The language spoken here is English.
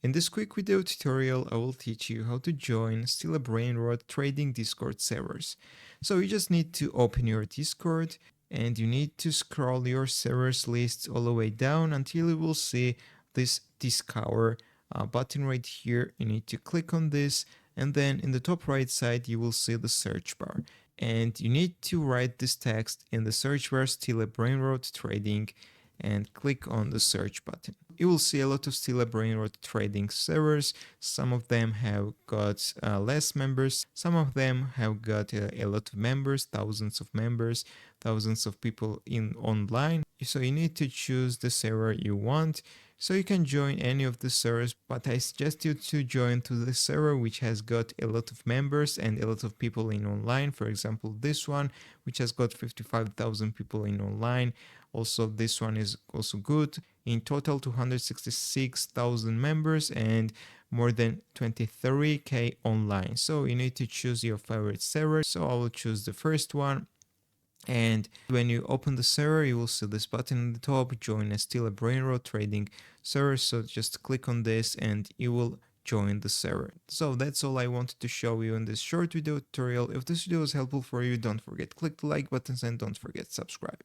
In this quick video tutorial, I will teach you how to join Still a Brainrot trading Discord servers. So you just need to open your Discord and you need to scroll your servers list all the way down until you will see this Discover button right here. You need to click on this, and then in the top right side you will see the search bar. And you need to write this text in the search bar, Still a Brainrot trading, and click on the search button. You will see a lot of Still a Brainrot trading servers. Some of them have got less members, some of them have got a lot of members, thousands of members, thousands of people in online. So you need to choose the server you want. So you can join any of the servers, but I suggest you to join to the server which has got a lot of members and a lot of people in online. For example, this one, which has got 55,000 people in online. Also, this one is also good. In total, 266,000 members and more than 23k online. So you need to choose your favorite server. So I will choose the first one. And when you open the server, you will see this button at the top, join a Still a Brainrot trading server. So just click on this and you will join the server. So that's all I wanted to show you in this short video tutorial. If this video was helpful for you, don't forget click the like buttons and don't forget subscribe.